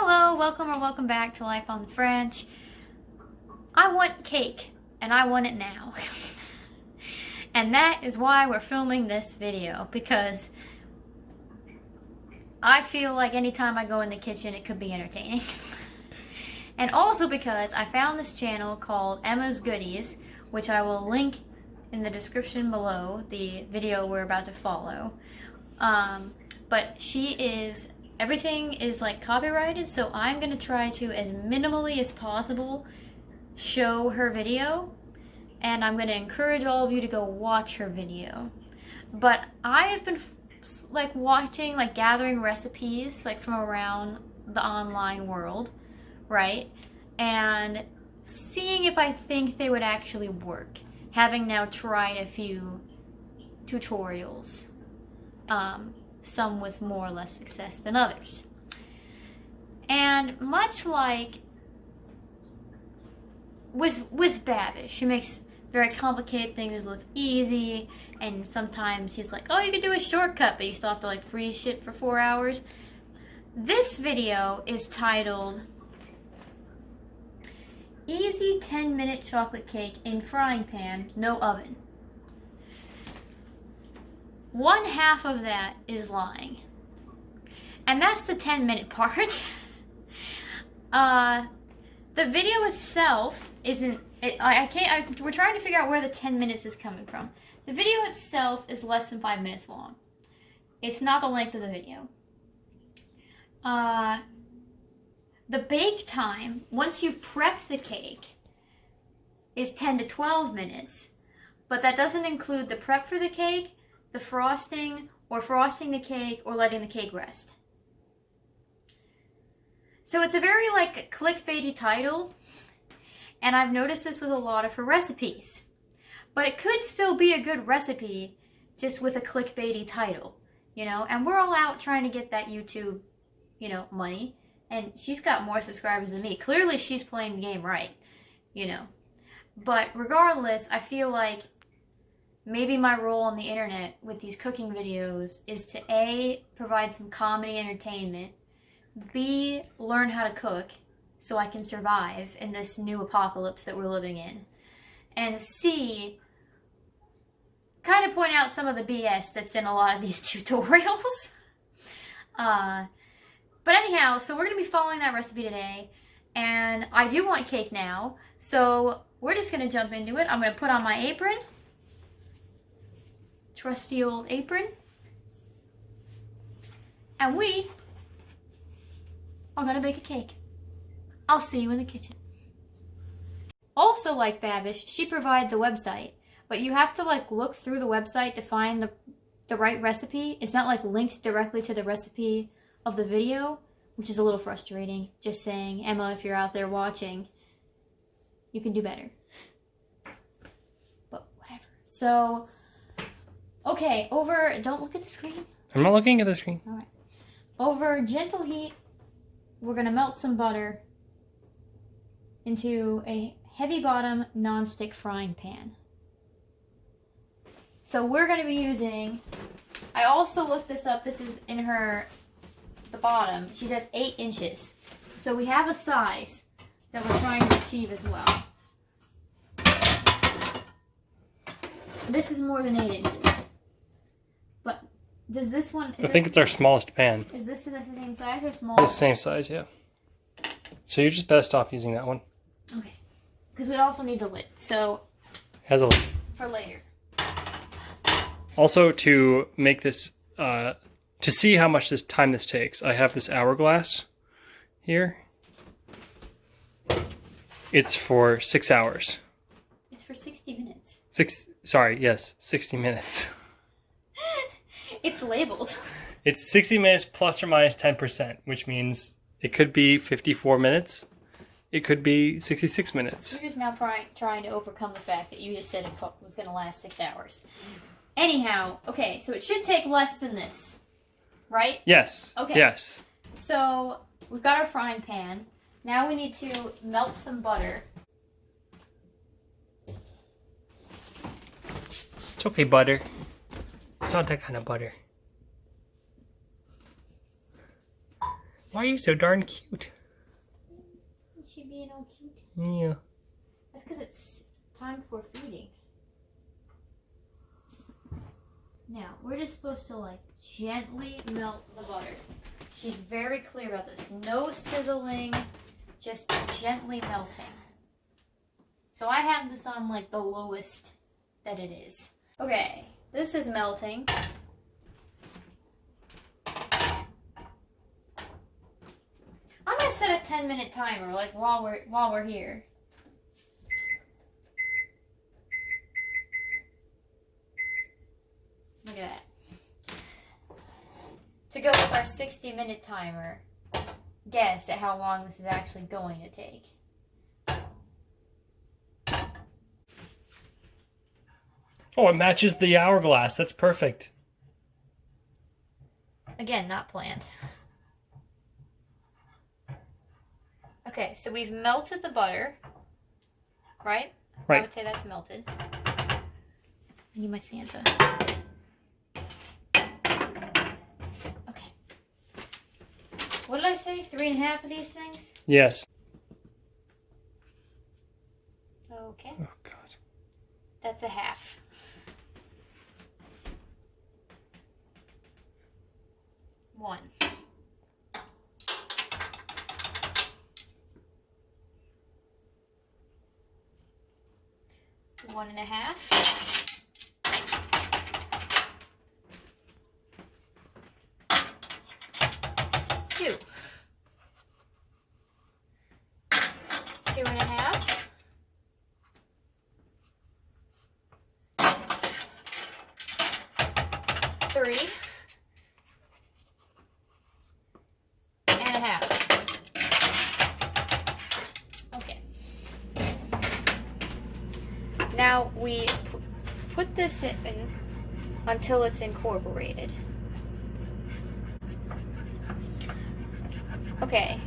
Hello, welcome or welcome back to Life on the French. I want cake, and I want it now. And that is why we're filming this video, because I feel like anytime I go in the kitchen it could be entertaining. And also because I found this channel called Emma's Goodies, which I will link in the description below, the video we're about to follow. But everything is like copyrighted, so I'm gonna try to, as minimally as possible, show her video, and I'm gonna encourage all of you to go watch her video. But I have been gathering recipes from around the online world, right? And seeing if I think they would actually work, having now tried a few tutorials. Some with more or less success than others. And much like with Babish, she makes very complicated things look easy, and sometimes he's like, oh, you could do a shortcut, but you still have to freeze shit for 4 hours. This video is titled Easy 10-Minute Chocolate Cake in Frying Pan, No Oven. One half of that is lying. And that's the 10-minute part. The video itself isn't, we're trying to figure out where the 10 minutes is coming from. The video itself is less than 5 minutes long. It's not the length of the video. The bake time, once you've prepped the cake, is 10 to 12 minutes. But that doesn't include the prep for the cake, the frosting, or frosting the cake, or letting the cake rest. So it's a very clickbaity title, and I've noticed this with a lot of her recipes. But it could still be a good recipe just with a clickbaity title, and we're all out trying to get that YouTube, money, and she's got more subscribers than me. Clearly she's playing the game right, But regardless, I feel like maybe my role on the internet with these cooking videos is to A, provide some comedy entertainment, B, learn how to cook so I can survive in this new apocalypse that we're living in, and C, kind of point out some of the BS that's in a lot of these tutorials. But anyhow, so we're going to be following that recipe today, and I do want cake now, so we're just going to jump into it. I'm going to put on my apron. Trusty old apron, and we are gonna bake a cake. I'll see you in the kitchen. Also, like Babish, she provides a website, but you have to look through the website to find the right recipe. It's not linked directly to the recipe of the video, which is a little frustrating. Just saying, Emma, if you're out there watching, you can do better. But whatever. So, okay, don't look at the screen. I'm not looking at the screen. All right. Over gentle heat, we're going to melt some butter into a heavy bottom non-stick frying pan. So we're going to be using, I also looked this up, this is in the bottom. She says 8 inches. So we have a size that we're trying to achieve as well. This is more than 8 inches. But does this one... I think it's our smallest pan. Is this the same size or smaller? It's the same size, yeah. So you're just best off using that one. Okay. Because it also needs a lid, so... It has a lid. For later. Also, to make this... to see how much time this takes, I have this hourglass here. It's for 6 hours. It's for 60 minutes. 60 minutes. It's labeled. It's 60 minutes plus or minus 10%, which means it could be 54 minutes. It could be 66 minutes. You're just now trying to overcome the fact that you just said it was going to last 6 hours. Anyhow, okay, so it should take less than this, right? Yes. Okay. Yes. So we've got our frying pan. Now we need to melt some butter. It's okay, butter. It's not that kind of butter. Why are you so darn cute? she being all cute? Yeah. That's because it's time for feeding. Now, we're just supposed to like gently melt the butter. She's very clear about this. No sizzling, just gently melting. So I have this on like the lowest that it is. Okay, this is melting. I'm gonna set a 10-minute timer, like while we're here. Look at that. To go with our 60-minute timer, guess at how long this is actually going to take. Oh, it matches the hourglass. That's perfect. Again, not planned. Okay, so we've melted the butter, right? Right. I would say that's melted. I need my Santa. Okay. What did I say? 3.5 of these things? Yes. Okay. Oh, God. That's a half. One. One and a half. Two. 2.5. Three. And a half. Okay. Now we put this in until it's incorporated. Okay.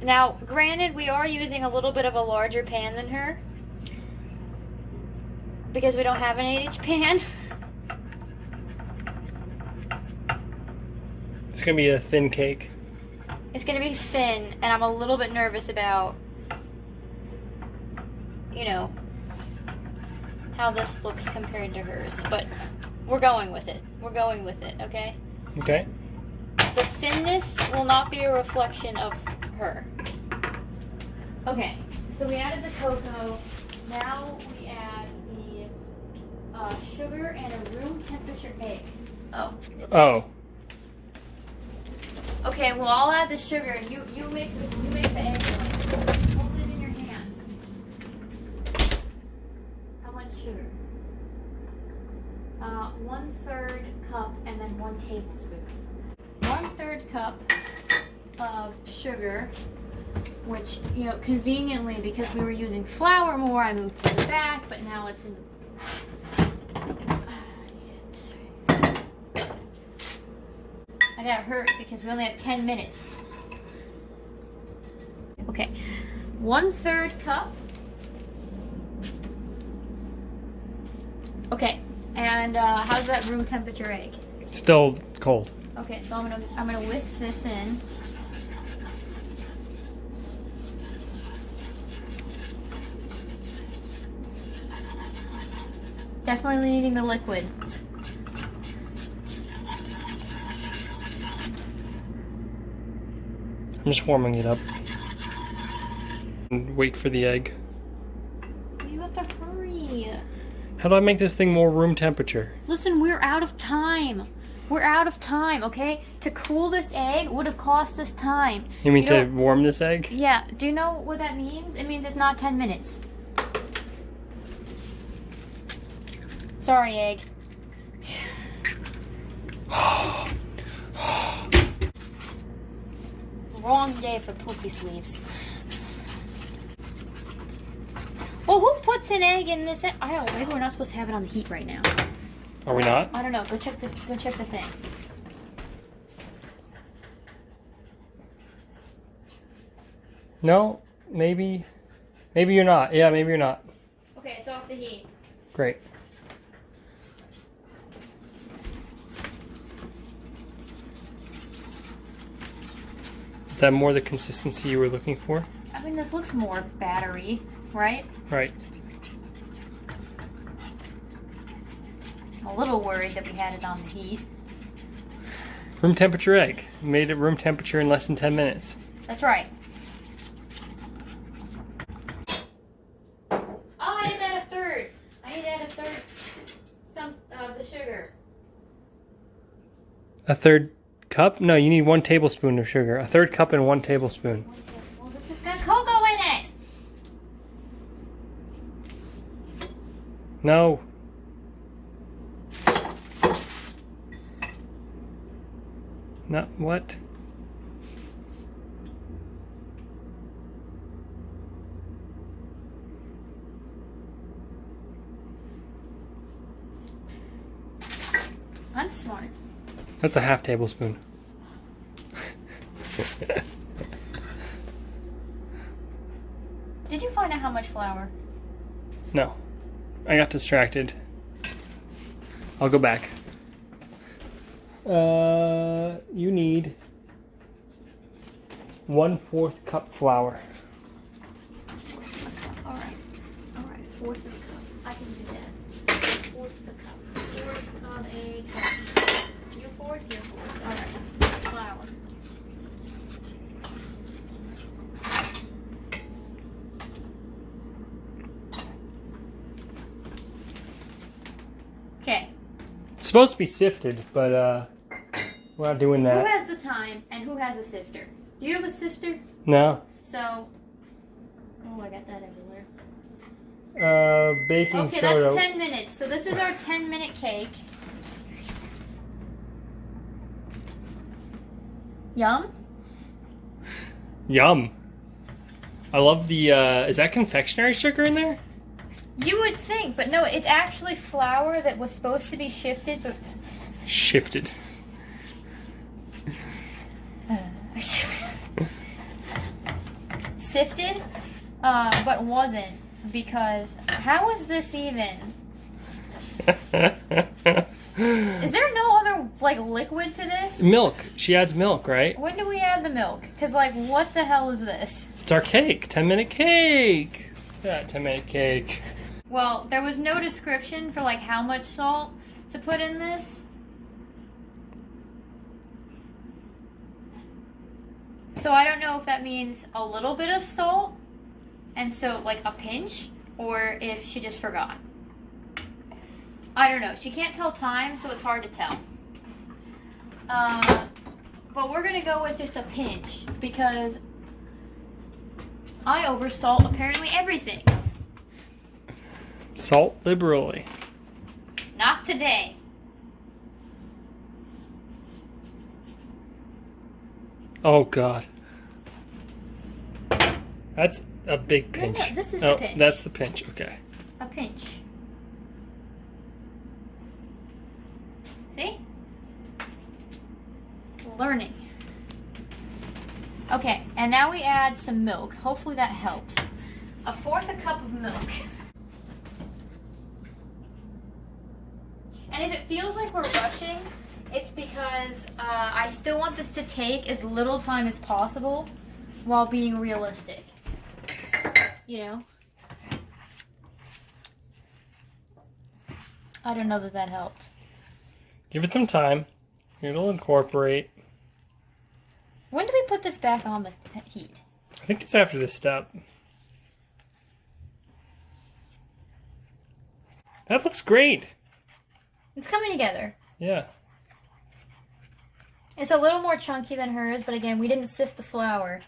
Now, granted, we are using a little bit of a larger pan than her because we don't have an 8-inch pan. It's going to be a thin cake. It's going to be thin, and I'm a little bit nervous about, you know, how this looks compared to hers, but we're going with it. We're going with it, okay? Okay. The thinness will not be a reflection of her. Okay, so we added the cocoa. Now we add the sugar and a room temperature egg. Oh. Oh. Okay, well I'll add the sugar and you make the egg. Hold it in your hands. How much sugar? 1/3 cup and then 1 tablespoon. 1/3 cup of sugar, which, you know, conveniently, because we were using flour more, I moved to the back, but now it's in the... I got hurt because we only have 10 minutes. Okay, 1/3 cup. Okay, and how's that room temperature egg? Still cold. Okay, so I'm gonna whisk this in. Definitely needing the liquid. I'm just warming it up. And wait for the egg. You have to hurry. How do I make this thing more room temperature? Listen, we're out of time. We're out of time, okay? To cool this egg would have cost us time. You mean to warm this egg? Yeah. Do you know what that means? It means it's not 10 minutes. Sorry, egg. Wrong day for poopy sleeves. Well, who puts an egg in this? Oh, maybe we're not supposed to have it on the heat right now. Are we not? I don't know. Go check the thing. No, maybe you're not. Yeah, maybe you're not. Okay, it's off the heat. Great. Is that more the consistency you were looking for? I mean, this looks more battery, right? Right. I'm a little worried that we had it on the heat. Room temperature egg. Made it room temperature in less than 10 minutes. That's right. Oh, I didn't add a third. I need to add a third some of the sugar. A third cup? No, you need 1 tablespoon of sugar. A third cup and 1 tablespoon. Well, this has got cocoa in it. No. Not what? I'm smart. That's a half tablespoon. Did you find out how much flour? No. I got distracted. I'll go back. You need 1/4 cup flour. All right, 1/4 of a cup. I can do that. 1/4 of a cup. 1/4 of a cup. You 4th. All right, flour. Okay. It's supposed to be sifted, but we're not doing Who that. has the time and who has a sifter? Do you have a sifter? No. So, oh, I got that everywhere. Baking Okay, soda. that's 10 minutes. So this is our 10-minute cake. Yum. Yum. I love the, is that confectionery sugar in there? You would think, but no, it's actually flour that was supposed to be shifted, but... Shifted. Sifted, but wasn't, because how is this even? Is there no other, like, liquid to this? Milk. She adds milk, right? When do we add the milk? Because, like, what the hell is this? It's our cake. 10-minute cake. Yeah, 10-minute cake. Well, there was no description for, like, how much salt to put in this. So I don't know if that means a little bit of salt, and so, like, a pinch, or if she just forgot. I don't know. She can't tell time, so it's hard to tell. But we're going to go with just a pinch, because I oversalt apparently everything. Salt liberally. Not today. Oh, God. That's a big pinch. No, this is oh, the pinch. That's the pinch. Okay. A pinch. See? Learning. Okay, and now we add some milk. Hopefully that helps. 1/4 cup of milk. And if it feels like we're rushing, it's because I still want this to take as little time as possible while being realistic. You know? I don't know that that helped. Give it some time. It'll incorporate. When do we put this back on the heat? I think it's after this step. That looks great. It's coming together. Yeah. It's a little more chunky than hers, but again, we didn't sift the flour.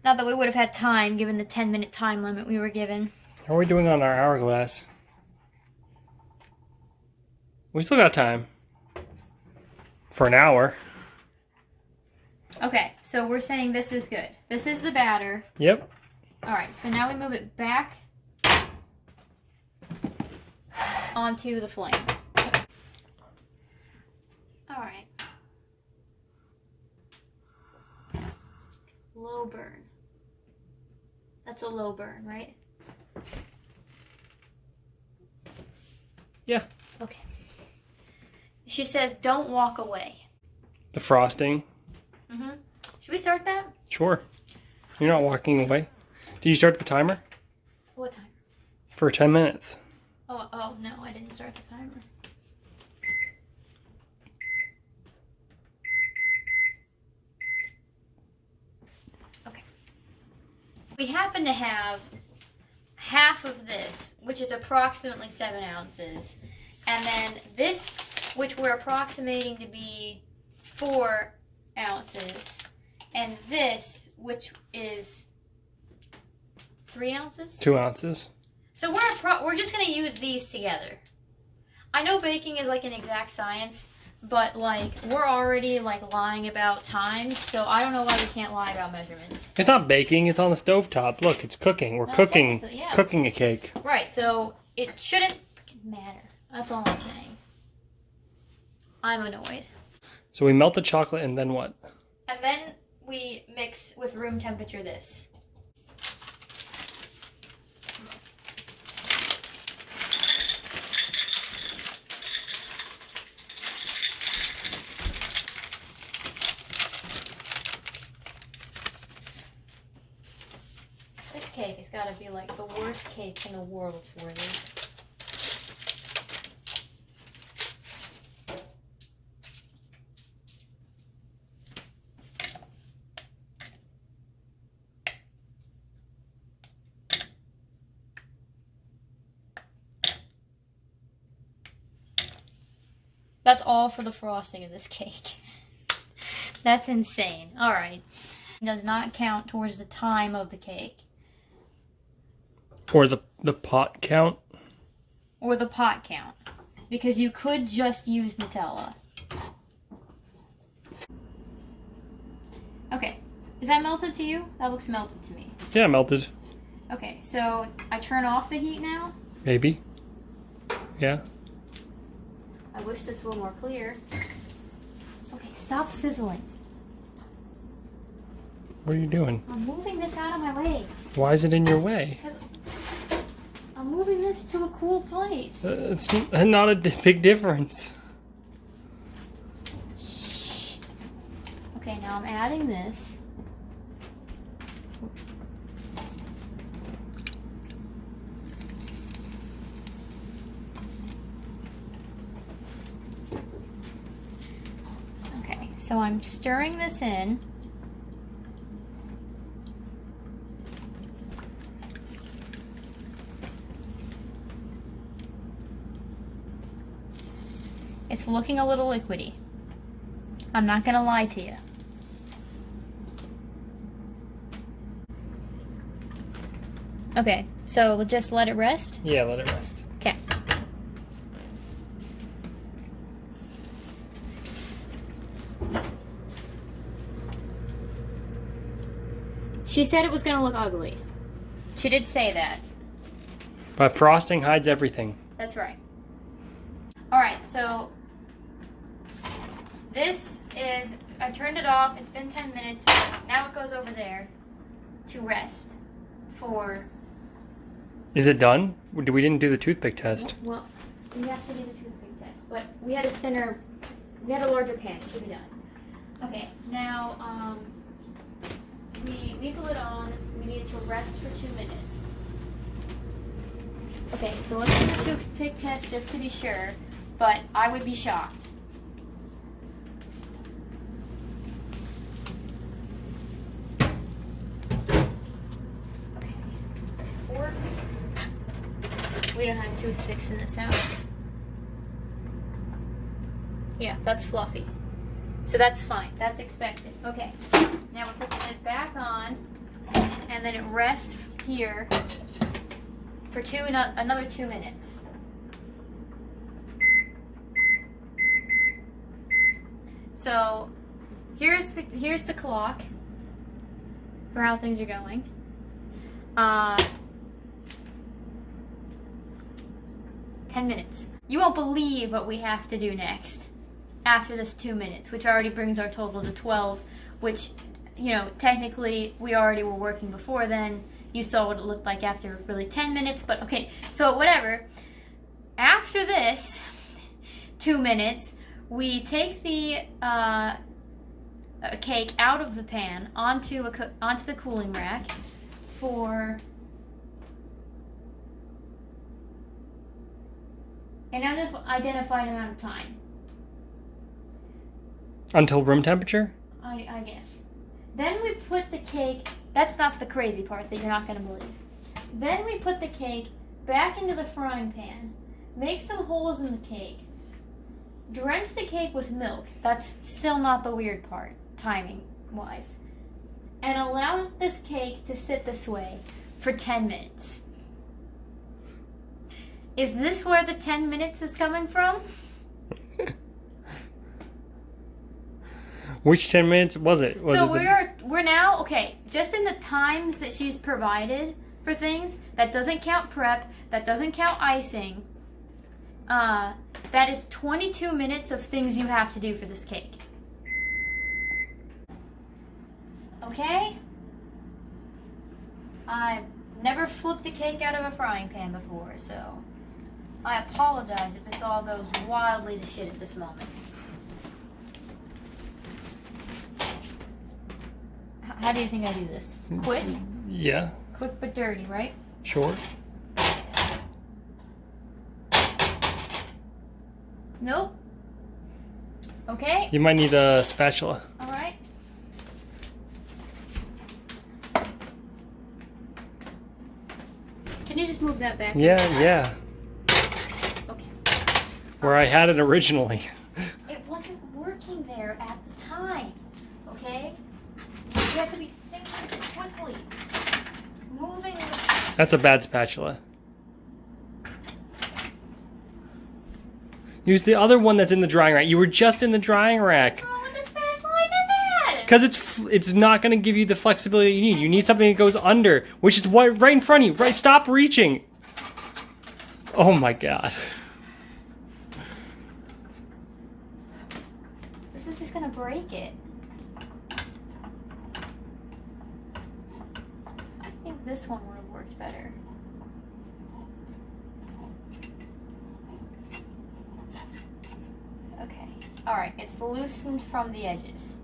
Not that we would have had time, given the 10-minute time limit we were given. How are we doing on our hourglass? We still got time. For an hour. Okay, so we're saying this is good. This is the batter. Yep. Alright, so now we move it back onto the flame. Alright. Low burn. That's a low burn, right? Yeah. Okay. She says, don't walk away. The frosting. Mm-hmm. Should we start that? Sure. You're not walking away. Did you start the timer? What time? For 10 minutes. Oh, no, I didn't start the timer. Okay. We happen to have half of this, which is approximately 7 ounces, and then this, which we're approximating to be 4 ounces, and this, which is 3 ounces? 2 ounces. So we're just gonna use these together. I know baking is like an exact science, but like we're already like lying about times, so I don't know why we can't lie about measurements. It's not baking, it's on the stovetop. Look, it's cooking. We're cooking Yeah. cooking a cake. Right, so it shouldn't freaking matter. That's all I'm saying. I'm annoyed. So we melt the chocolate and then what? And then we mix with room temperature this. This cake has got to be like the worst cake in the world for you. That's all for the frosting of this cake. That's insane. All right. It does not count towards the time of the cake. Or the pot count. Or the pot count. Because you could just use Nutella. Okay. Is that melted to you? That looks melted to me. Yeah, melted. Okay, so I turn off the heat now. Maybe. Yeah. I wish this were more clear. Okay, stop sizzling. What are you doing? I'm moving this out of my way. Why is it in your way? Because I'm moving this to a cool place. It's not a big difference. Shh. Okay, now I'm adding this. Okay, so I'm stirring this in. It's looking a little liquidy. I'm not gonna lie to you. Okay, so just let it rest? Yeah, let it rest. Okay. She said it was gonna look ugly. She did say that. But frosting hides everything. That's right. Alright, so this is, I turned it off, it's been 10 minutes, now it goes over there to rest for... Is it done? We didn't do the toothpick test. Well, we have to do the toothpick test, but we had a larger pan, it should be done. Okay, now, we leave the lid on, we need it to rest for 2 minutes. Okay, so let's do the toothpick test just to be sure, but I would be shocked. Okay, fork. We don't have toothpicks in this house. Yeah, that's fluffy. So that's fine. That's expected. Okay. Now we put the lid back on, and then it rests here for another 2 minutes. So here's the clock for how things are going. 10 minutes. You won't believe what we have to do next after this 2 minutes, which already brings our total to 12, which, you know, technically we already were working before then. You saw what it looked like after really 10 minutes, but okay, so whatever. After this 2 minutes, we take the a cake out of the pan onto the cooling rack for an unidentified amount of time. Until room temperature? I guess. Then we put the cake, that's not the crazy part that you're not going to believe. Then we put the cake back into the frying pan, make some holes in the cake, drench the cake with milk, that's still not the weird part, timing-wise, and allow this cake to sit this way for 10 minutes. Is this where the 10 minutes is coming from? Which 10 minutes was it? We're now, okay, just in the times that she's provided for things, that doesn't count prep, that doesn't count icing, that is 22 minutes of things you have to do for this cake. Okay? I've never flipped a cake out of a frying pan before, so I apologize if this all goes wildly to shit at this moment. How do you think I do this? Quick? Yeah. Quick but dirty, right? Sure. Nope. Okay. You might need a spatula. All right. Can you just move that back? Yeah. Okay. Where I had it originally. It wasn't working there at the time. Okay? You have to be thinking quickly. Moving. That's a bad spatula. Use the other one that's in the drying rack. You were just in the drying rack. What's wrong with the spatula I just had? Because it's not going to give you the flexibility you need. You need something that goes under, which is what right in front of you. Right, stop reaching. Oh my god. This is just gonna break it. I think this one would have worked better. Okay. Alright, it's loosened from the edges.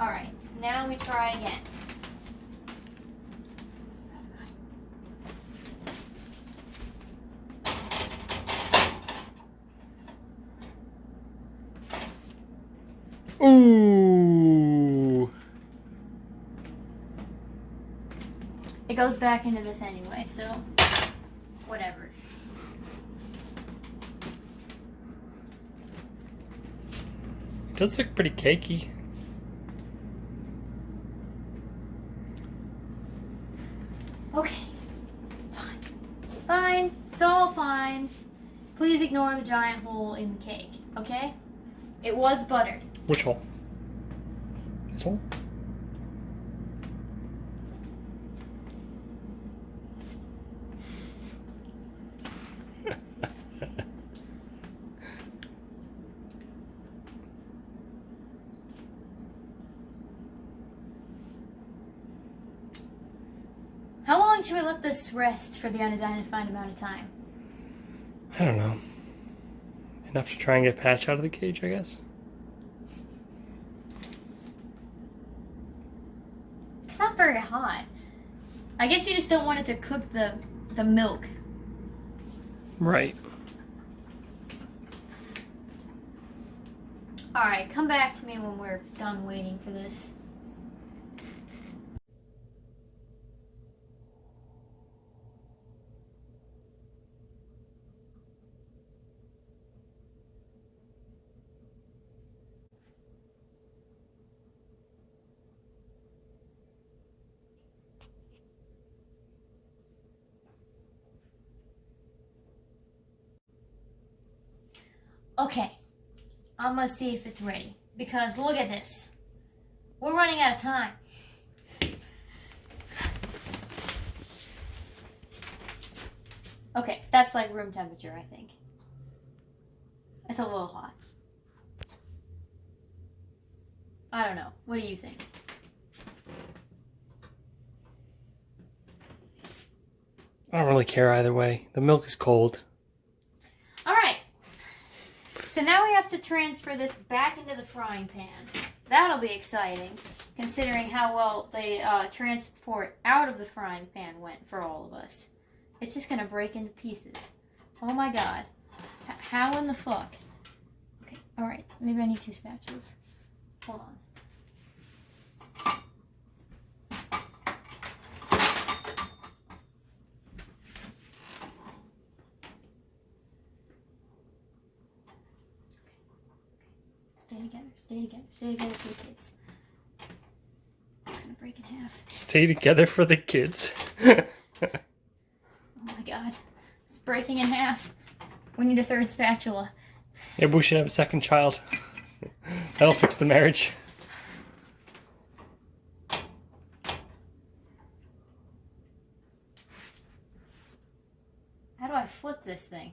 Alright, now we try again. Ooh. It goes back into this anyway, so whatever. It does look pretty cakey. Okay. Fine. Fine. It's all fine. Please ignore the giant hole in the cake, okay? It was buttered. Which hole? This hole? How long should we let this rest for the unidentified amount of time? I don't know. Enough to try and get Patch out of the cage, I guess. It's not very hot. I guess you just don't want it to cook the milk. Right. Alright, come back to me when we're done waiting for this. Okay, I'm gonna see if it's ready. Because look at this. We're running out of time. Okay, that's like room temperature, I think. It's a little hot. I don't know. What do you think? I don't really care either way. The milk is cold. Alright. So now we have to transfer this back into the frying pan. That'll be exciting, considering how well they transport out of the frying pan went for all of us. It's just gonna break into pieces. Oh my god. How in the fuck? Okay, alright. Maybe I need 2 spatulas. Hold on. Stay together, stay together, stay together for the kids. It's gonna break in half. Stay together for the kids. Oh my god. It's breaking in half. We need a 3rd spatula. Maybe we should have a 2nd child. That'll fix the marriage. How do I flip this thing?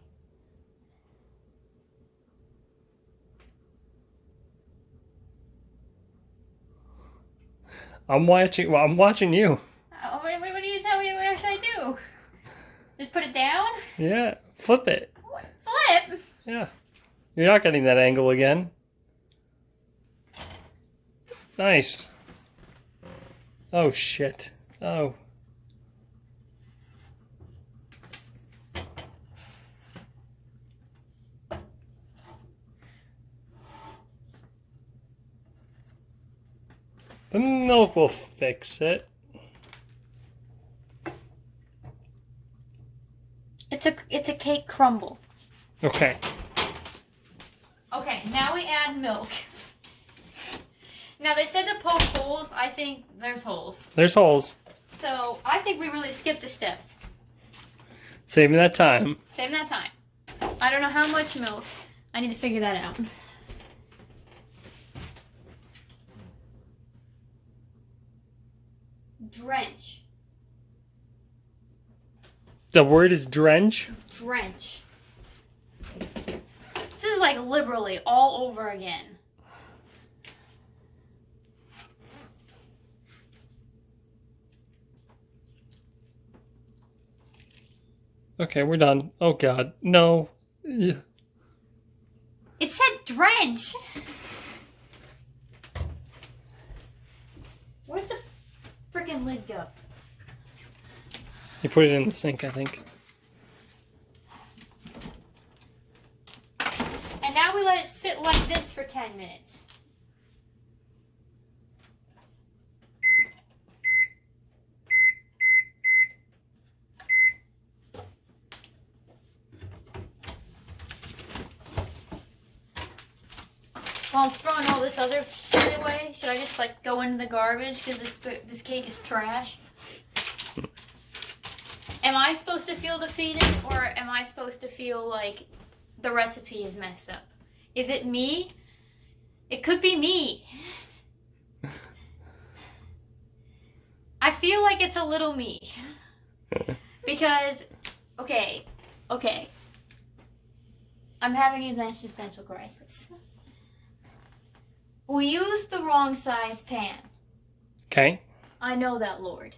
I'm watching you. Oh, what do you tell me? What should I do? Just put it down? Yeah, flip it. What? Flip? Yeah. You're not getting that angle again. Nice. Oh, shit. Oh. The milk will fix it. It's a cake crumble. Okay. Okay, now we add milk. Now they said to poke holes. I think there's holes. There's holes. So I think we really skipped a step. Saving that time. Saving that time. I don't know how much milk. I need to figure that out. Drench. The word is drench? Drench. This is like liberally all over again. Okay, we're done. Oh god, no. Yeah. It said drench. Where'd the freaking lid go? You put it in the sink, I think. And now we let it sit like this for 10 minutes. While I'm throwing all this other shit away, should I just like go into the garbage because this cake is trash? Am I supposed to feel defeated, or am I supposed to feel like the recipe is messed up? Is it me? It could be me. I feel like it's a little me. Because, okay. I'm having an existential crisis. We used the wrong size pan. Okay. I know that, Lord.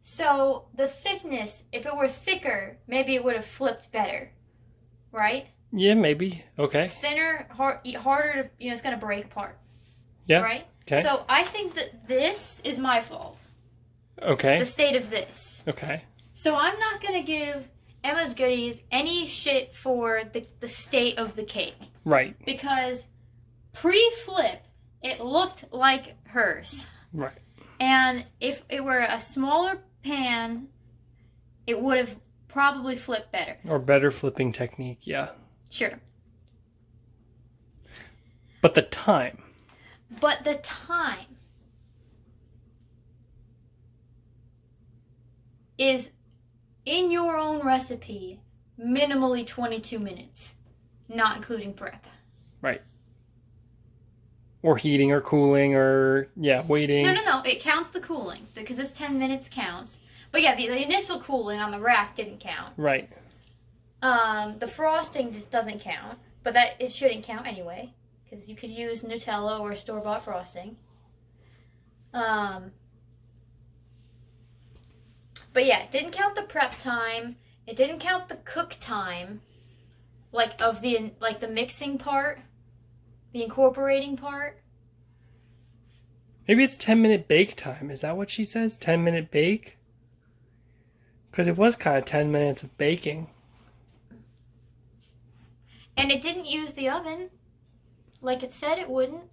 So the thickness, if it were thicker, maybe it would have flipped better, right? Yeah, maybe. Okay. Thinner, harder to, it's going to break apart. Yeah. Right? Okay. So I think that this is my fault. Okay. The state of this. Okay. So I'm not going to give Emma's Goodies any shit for the state of the cake. Right. Because pre-flip, it looked like hers. Right. And if it were a smaller pan, it would have probably flipped better. Or better flipping technique, yeah. Sure. But the time. Is in your own recipe minimally 22 minutes, not including prep. Right. Or heating or cooling or, yeah, waiting. No. It counts the cooling because this 10 minutes counts. But yeah, the initial cooling on the rack didn't count. Right. The frosting just doesn't count, but it shouldn't count anyway because you could use Nutella or store-bought frosting. But yeah, it didn't count the prep time. It didn't count the cook time, like the mixing part, the incorporating part. Maybe it's 10-minute bake time. Is that what she says? 10-minute bake? Because it was kind of 10 minutes of baking. And it didn't use the oven like it said it wouldn't.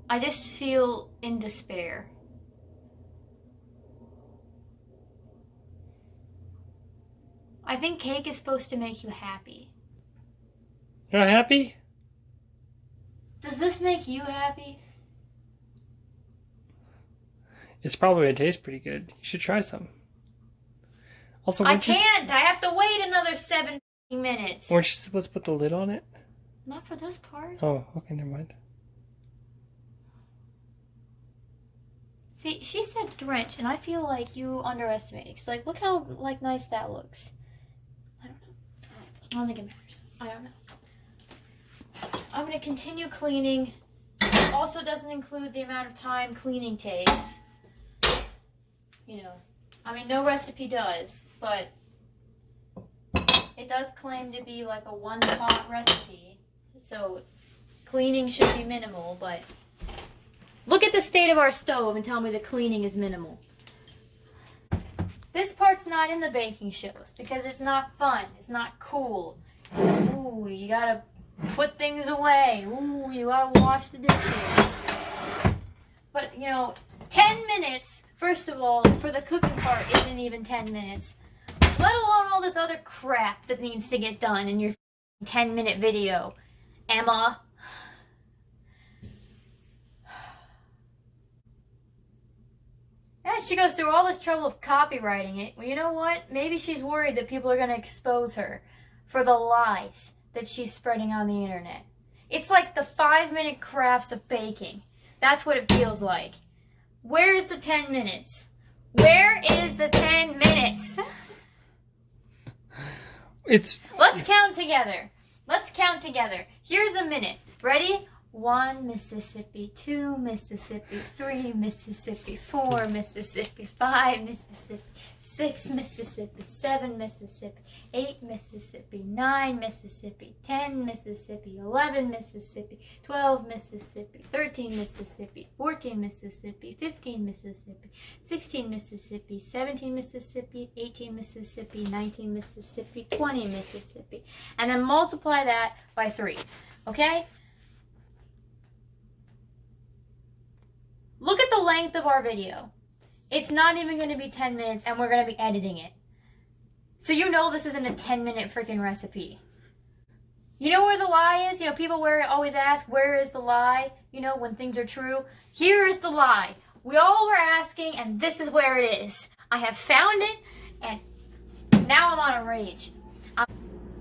I just feel in despair. I think cake is supposed to make you happy. You're not happy? Does this make you happy? It's probably going to taste pretty good. You should try some. Also, I can't! I have to wait another 7 minutes. Weren't you supposed to put the lid on it? Not for this part. Oh, okay, never mind. See, she said drench, and I feel like you underestimated. Because, like, look how, like, nice that looks. I don't know. I don't think it matters. I don't know. I'm going to continue cleaning. Also doesn't include the amount of time cleaning takes. You know, I mean, no recipe does, but it does claim to be like a one-pot recipe. So cleaning should be minimal, but look at the state of our stove and tell me the cleaning is minimal. This part's not in the baking shows because it's not fun. It's not cool. Ooh, you gotta put things away. Ooh, you gotta wash the dishes. But, you know, 10 minutes, first of all, for the cooking part isn't even 10 minutes. Let alone all this other crap that needs to get done in your 10-minute video. Emma. Yeah, she goes through all this trouble of copywriting it. Well, you know what? Maybe she's worried that people are going to expose her for the lies that she's spreading on the internet. It's like the 5-minute crafts of baking. That's what it feels like. Where is the 10 minutes? Where is the 10 minutes? Let's count together. Let's count together. Here's a minute. Ready? 1 Mississippi, 2 Mississippi, 3 Mississippi, 4 Mississippi, 5 Mississippi, 6 Mississippi, 7 Mississippi, 8 Mississippi, 9 Mississippi, 10 Mississippi, 11 Mississippi, 12 Mississippi, 13 Mississippi, 14 Mississippi, 15 Mississippi, 16 Mississippi, 17 Mississippi, 18 Mississippi, 19 Mississippi, 20 Mississippi. And then multiply that by 3. Okay? Look at the length of our video. It's not even going to be 10 minutes and we're going to be editing it. So you know this isn't a 10-minute freaking recipe. You know where the lie is? You know, people always ask, where is the lie? You know, when things are true. Here is the lie. We all were asking and this is where it is. I have found it and now I'm on a rage.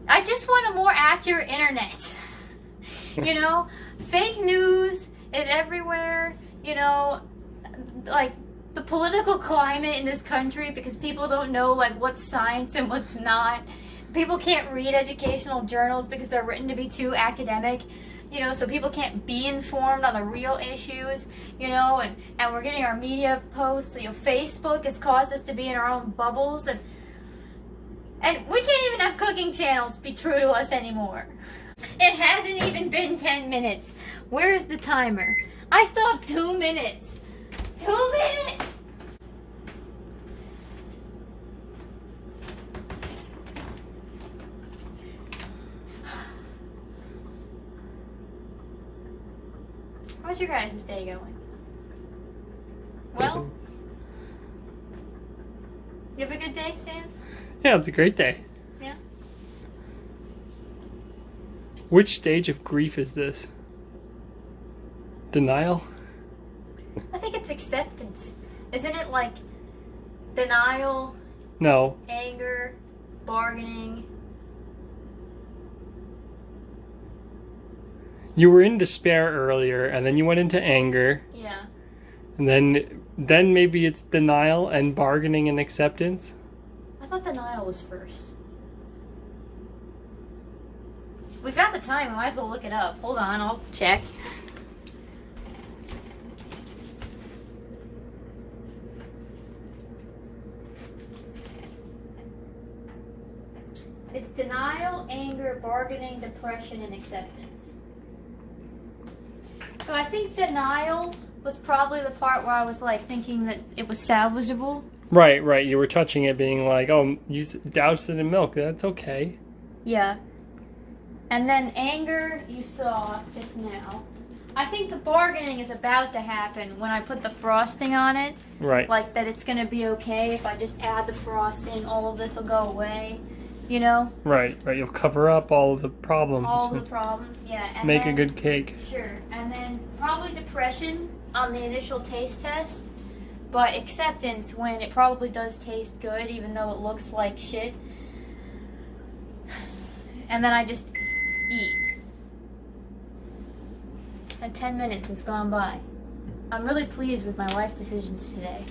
I just want a more accurate internet. You know, fake news is everywhere. You know, like the political climate in this country, because people don't know like what's science and what's not. People can't read educational journals because they're written to be too academic, you know, so people can't be informed on the real issues, you know, and we're getting our media posts, you know, Facebook has caused us to be in our own bubbles, and we can't even have cooking channels be true to us anymore. It hasn't even been 10 minutes. Where is the timer? I still have 2 minutes. 2 minutes! How's your guys' day going? Well? You have a good day, Stan? Yeah, it's a great day. Yeah? Which stage of grief is this? Denial? I think it's acceptance. Isn't it like denial, No. anger, bargaining? You were in despair earlier, and then you went into anger, Yeah. and then maybe it's denial and bargaining and acceptance. I thought denial was first. We've got the time. We might as well look it up. Hold on, I'll check. It's denial, anger, bargaining, depression, and acceptance. So I think denial was probably the part where I was like thinking that it was salvageable. Right, right. You were touching it, being like, "Oh, you doused it in milk. That's okay." Yeah. And then anger, you saw just now. I think the bargaining is about to happen when I put the frosting on it. Right. Like that it's going to be okay if I just add the frosting, all of this will go away, you know? Right, right. You'll cover up all of the problems. All the problems, yeah. And make then, a good cake. Sure. And then probably depression on the initial taste test, but acceptance when it probably does taste good even though it looks like shit. And then I just eat. And 10 minutes has gone by. I'm really pleased with my life decisions today.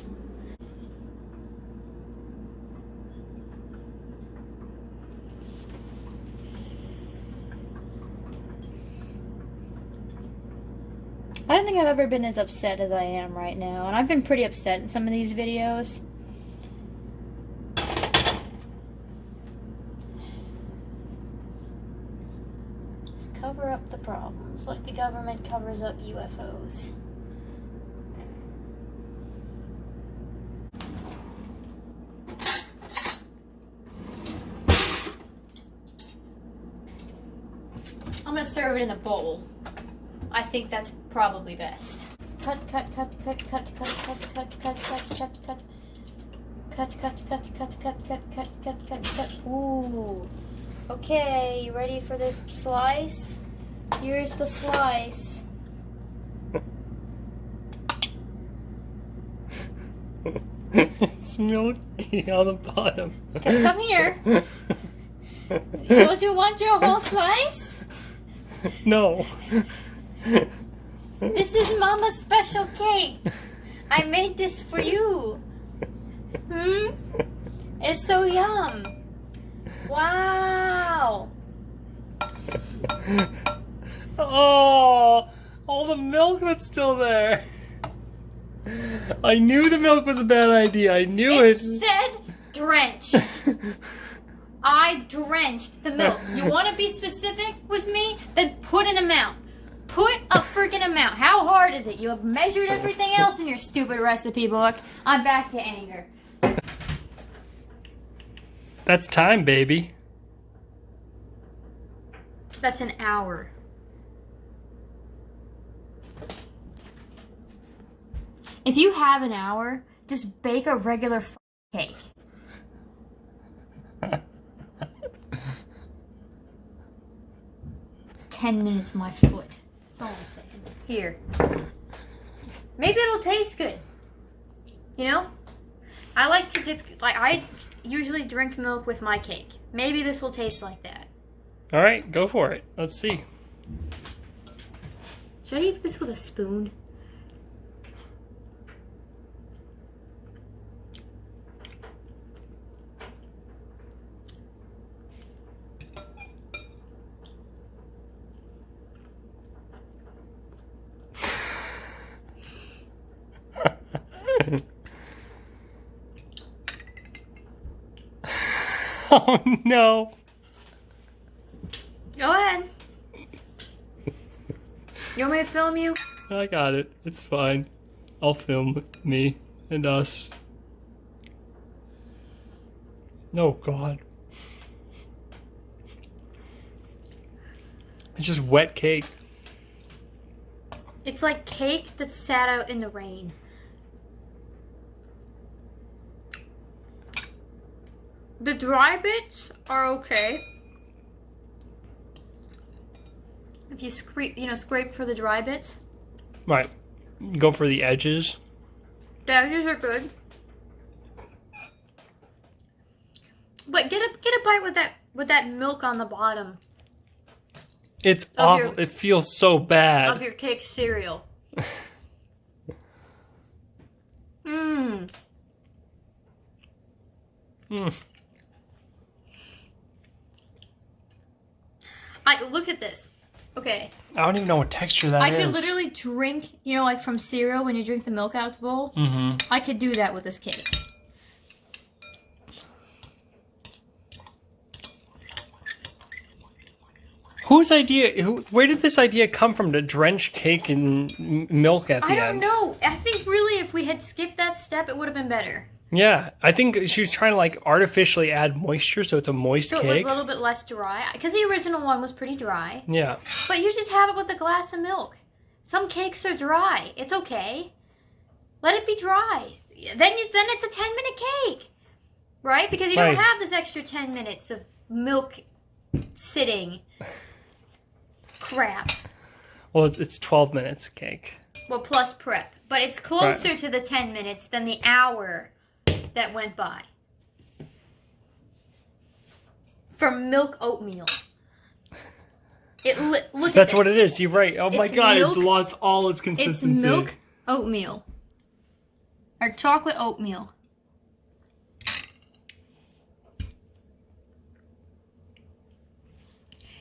I don't think I've ever been as upset as I am right now. And I've been pretty upset in some of these videos. Cover up the problems like the government covers up UFOs. I'm gonna serve it in a bowl. I think that's probably best. Cut, cut, cut, cut, cut, cut, cut, cut, cut, cut, cut, cut. Cut, cut, cut, cut, cut, cut, cut, cut, cut, cut. Ooh. Okay, you ready for the slice? Here's the slice. It's milky on the bottom. Come here. Don't you want your whole slice? No. This is Mama's special cake. I made this for you. It's so yum. Wow. Oh, all the milk that's still there. I knew the milk was a bad idea. I knew it. It said drench. I drenched the milk. You want to be specific with me? Then put an amount. Put a freaking amount. How hard is it? You have measured everything else in your stupid recipe book. I'm back to anger. That's time, baby. That's an hour. If you have an hour, just bake a regular cake. "10 minutes, my foot." That's all I'm saying. Here. Maybe it'll taste good. You know? I like to dip, like I usually drink milk with my cake. Maybe this will taste like that. All right, go for it. Let's see. Should I eat this with a spoon? Oh no. Go ahead. You want me to film you? I got it. It's fine. I'll film me and us. Oh God. It's just wet cake. It's like cake that sat out in the rain. The dry bits are okay. If you scrape for the dry bits. Right. Go for the edges. The edges are good. But get a bite with that milk on the bottom. It's awful. It feels so bad. Of your cake cereal. Mmm. Mm. Look at this. Okay. I don't even know what texture that is. I could literally drink, like from cereal when you drink the milk out the bowl. Mm-hmm. I could do that with this cake. Whose idea? Where did this idea come from to drench cake in milk at the end? I don't know. I think really if we had skipped that step, it would have been better. Yeah, I think she was trying to like artificially add moisture, so it's a moist cake. So it was a little bit less dry, because the original one was pretty dry. Yeah. But you just have it with a glass of milk. Some cakes are dry. It's okay. Let it be dry. Then it's a 10-minute cake, right? Because you don't have this extra 10 minutes of milk sitting. Crap. Well, it's 12 minutes cake. Well, plus prep. But it's closer to the 10 minutes than the hour that went by. For milk oatmeal. Look at That's this. what it is. You're right. Oh my god, it's lost all its consistency. It's milk oatmeal. Or chocolate oatmeal.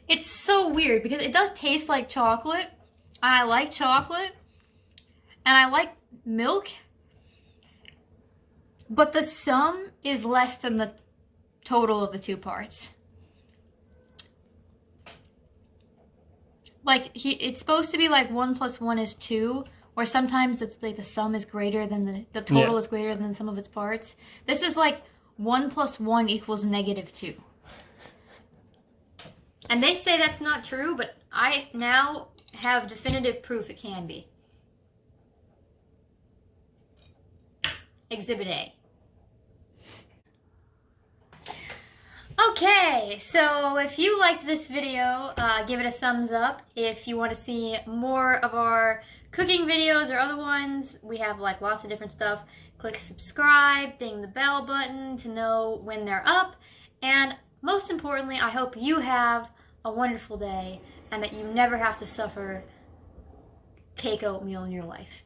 It's so weird because it does taste like chocolate. And I like chocolate. And I like milk. But the sum is less than the total of the two parts. Like, it's supposed to be like 1 + 1 is 2. Or sometimes it's like the sum is greater than the total is greater than the sum of its parts. This is like 1 + 1 = -2. And they say that's not true, but I now have definitive proof it can be. Exhibit A. Okay, so if you liked this video, give it a thumbs up. If you want to see more of our cooking videos or other ones, we have like lots of different stuff. Click subscribe, ding the bell button to know when they're up. And most importantly, I hope you have a wonderful day and that you never have to suffer cake oatmeal in your life.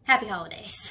Happy holidays.